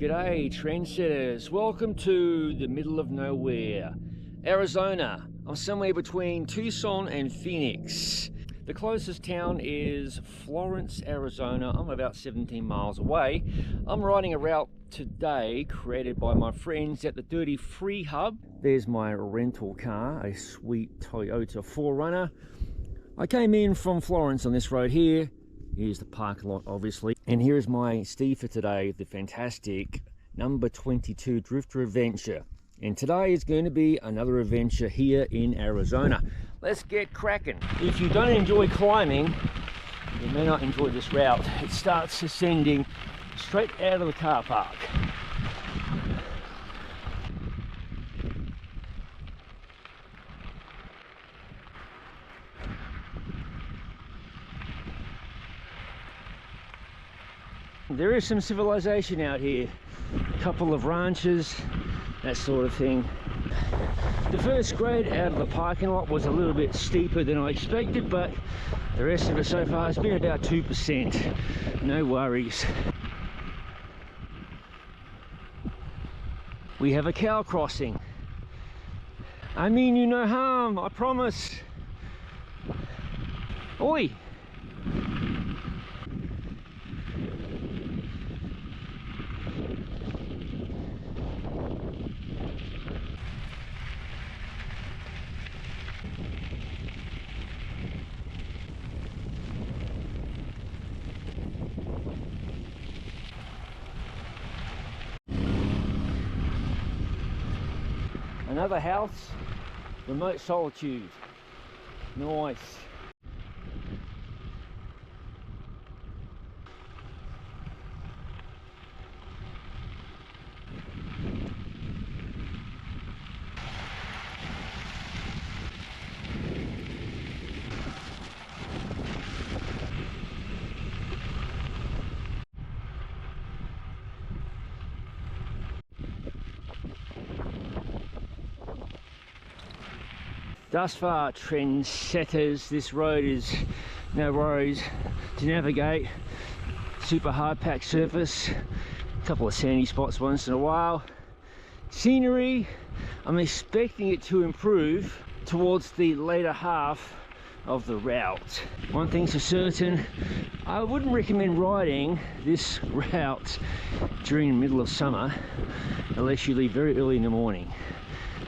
G'day trendsetters, welcome to the middle of nowhere, Arizona. I'm somewhere between Tucson and Phoenix. The closest town is Florence, Arizona. I'm about 17 miles away. I'm riding a route today created by my friends at the Dirty Free Hub. There's my rental car, a sweet Toyota 4Runner. I came in from Florence on this road here. Here's the parking lot, obviously. And here is my Steve for today, the fantastic number 22 Drifter Adventure. And today is going to be another adventure here in Arizona. Let's get cracking. If you don't enjoy climbing, you may not enjoy this route. It starts ascending straight out of the car park. There is some civilization out here, a couple of ranches, that sort of thing. The first grade out of the parking lot was a little bit steeper than I expected, but the rest of it so far has been about 2%. No worries. We have a cow crossing. I mean you no harm, I promise. Oi! Another house, remote solitude. Nice. Thus far, trendsetters, this road is no worries to navigate. Super hard packed surface, a couple of sandy spots once in a while. Scenery, I'm expecting it to improve towards the later half of the route. One thing's for certain, I wouldn't recommend riding this route during the middle of summer unless you leave very early in the morning.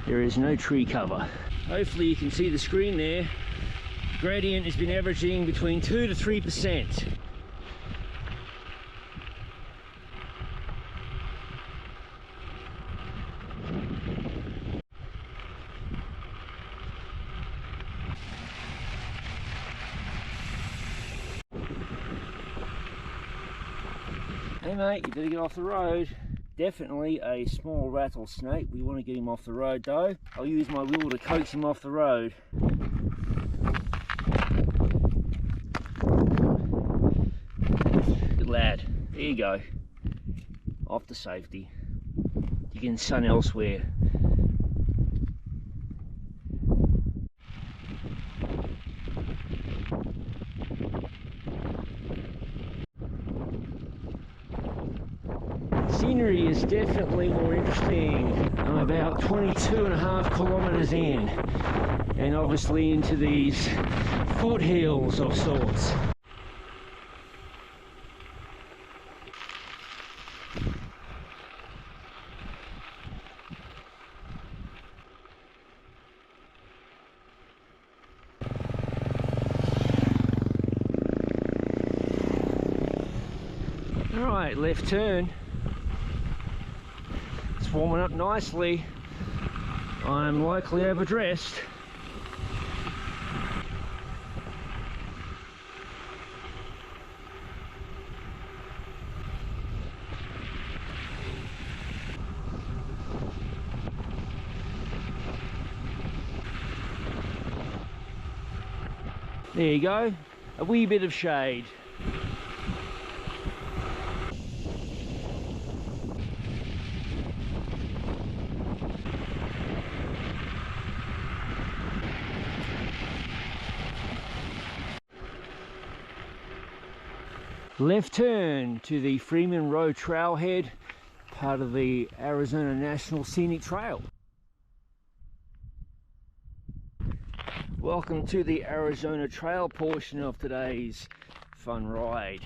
There is no tree cover. Hopefully you can see the screen there. Gradient has been averaging between 2 to 3%. Hey mate, you better get off the road. Definitely a small rattlesnake. We want to get him off the road though. I'll use my wheel to coax him off the road. Good lad. There you go. Off to safety. You can sun elsewhere. Scenery is definitely more interesting. I'm about 22.5 kilometers in, and obviously into these foothills of sorts. All right, left turn. Warming up nicely. I'm likely overdressed. There you go, a wee bit of shade. Left turn to the Freeman Road trailhead, part of the Arizona National Scenic Trail. Welcome to the Arizona Trail portion of today's fun ride.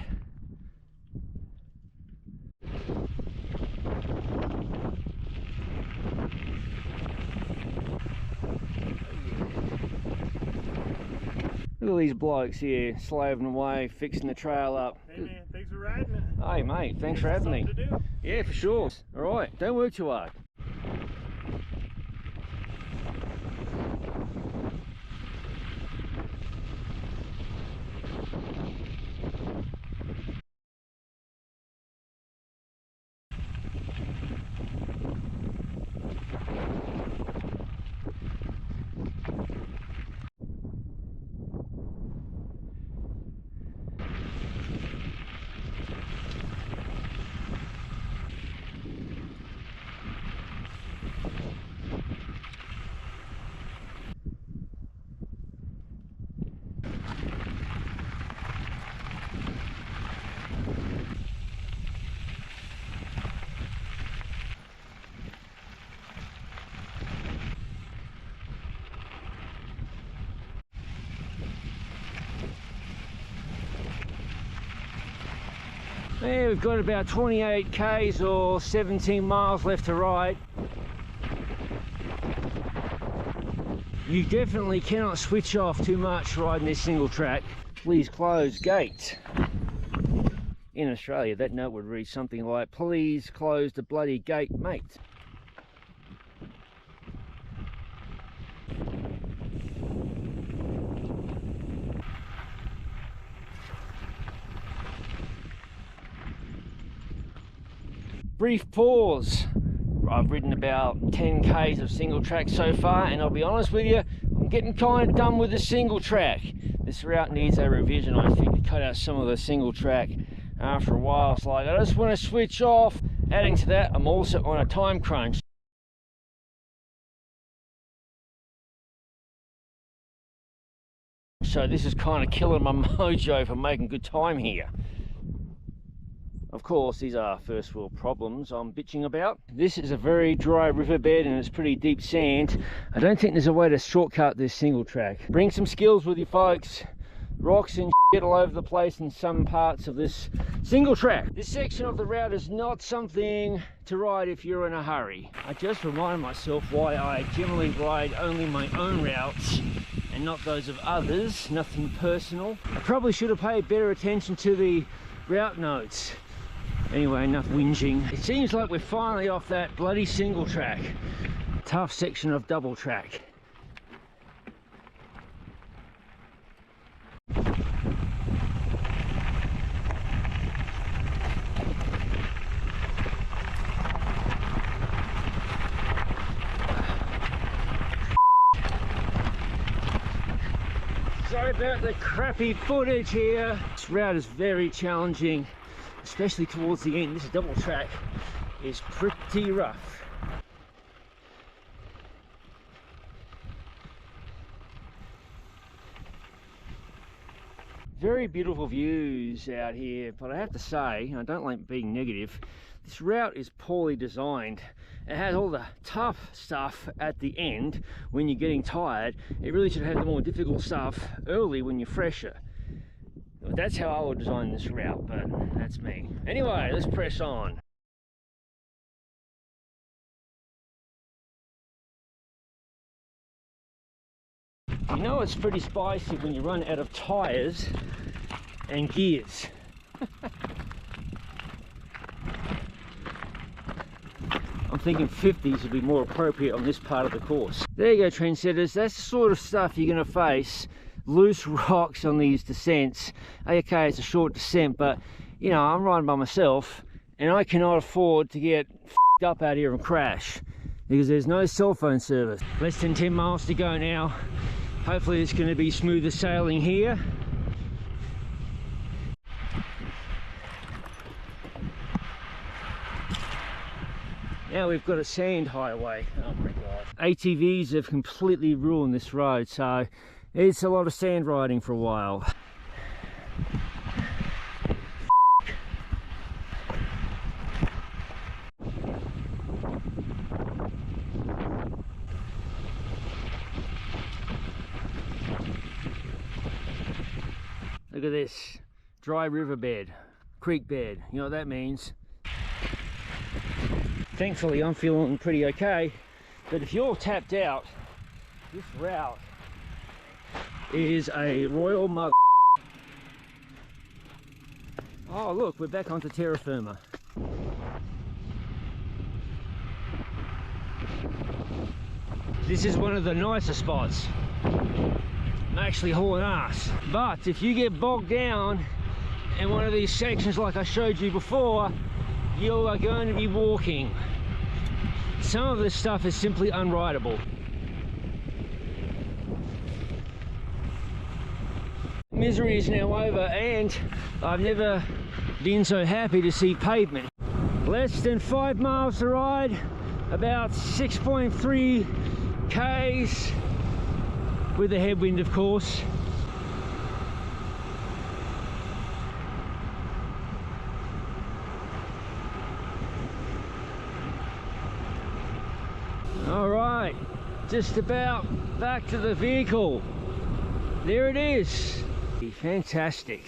Look at these blokes here slaving away, fixing the trail up. Hey man, thanks for riding it. Hey mate, thanks for having me. Yeah, for sure. Alright, don't work too hard. Yeah, we've got about 28 k's or 17 miles left to ride. You definitely cannot switch off too much riding this single track. Please close gate. In Australia, that note would read something like, please close the bloody gate, mate. Brief pause. I've ridden about 10 k's of single track so far, and I'll be honest with you, I'm getting kind of done with the single track. This route needs a revision, I think, to cut out some of the single track. After a while, it's like I just want to switch off. Adding to that, I'm also on a time crunch. So this is kind of killing my mojo for making good time here. Of course, these are first world problems I'm bitching about. This is a very dry riverbed and it's pretty deep sand. I don't think there's a way to shortcut this single track. Bring some skills with you folks. Rocks and shit all over the place in some parts of this single track. This section of the route is not something to ride if you're in a hurry. I just remind myself why I generally ride only my own routes and not those of others. Nothing personal. I probably should have paid better attention to the route notes. Anyway, enough whinging. It seems like we're finally off that bloody single track. Tough section of double track. Sorry about the crappy footage here. This route is very challenging, especially towards the end. This double track is pretty rough. Very beautiful views out here, but I have to say, I don't like being negative, this route is poorly designed. It has all the tough stuff at the end when you're getting tired. It really should have the more difficult stuff early when you're fresher. That's how I would design this route, but that's me. Anyway, let's press on. You know it's pretty spicy when you run out of tires and gears. I'm thinking 50s would be more appropriate on this part of the course. There you go, trendsetters. That's the sort of stuff you're going to face. Loose rocks on these descents. Okay, it's a short descent, but you know, I'm riding by myself and I cannot afford to get f***ed up out here and crash because there's no cell phone service. Less than 10 miles to go now. Hopefully it's going to be smoother sailing here. Now we've got a sand highway. Oh my god. ATVs have completely ruined this road, so it's a lot of sand riding for a while. Look at this, dry riverbed, creek bed, you know what that means. Thankfully I'm feeling pretty okay, but if you're tapped out, this route is a royal mother. Oh look, we're back onto terra firma. This is one of the nicer spots. I'm actually hauling ass. But if you get bogged down in one of these sections like I showed you before, you are going to be walking. Some of this stuff is simply unrideable. Misery is now over, and I've never been so happy to see pavement. Less than 5 miles to ride, about 6.3 Ks with the headwind, of course. All right, just about back to the vehicle. There it is. Fantastic.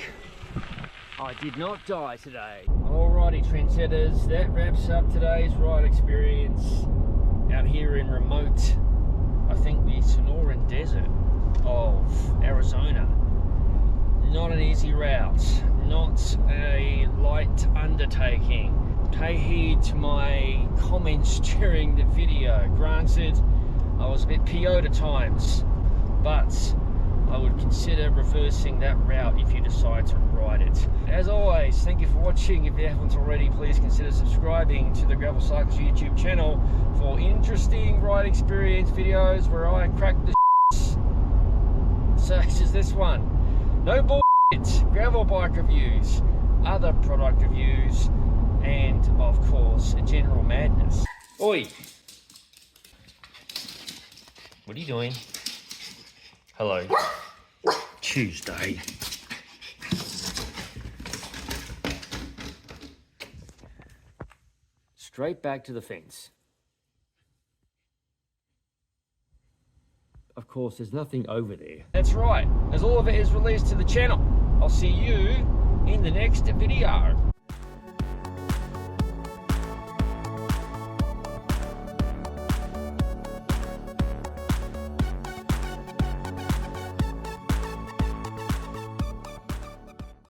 I did not die today. Alrighty, trendsetters, that wraps up today's ride experience out here in remote, I think, the Sonoran Desert of Arizona. Not an easy route, not a light undertaking. Pay heed to my comments during the video. Granted, I was a bit PO'd at times, but I would consider reversing that route if you decide to ride it. As always, thank you for watching. If you haven't already, please consider subscribing to the Gravel Cyclist YouTube channel for interesting ride experience videos where I crack the such as this one. No bullshit, gravel bike reviews, other product reviews, and of course, general madness. Oi! What are you doing? Hello. Tuesday. Straight back to the fence. Of course, there's nothing over there. That's right, as all of it is released to the channel. I'll see you in the next video.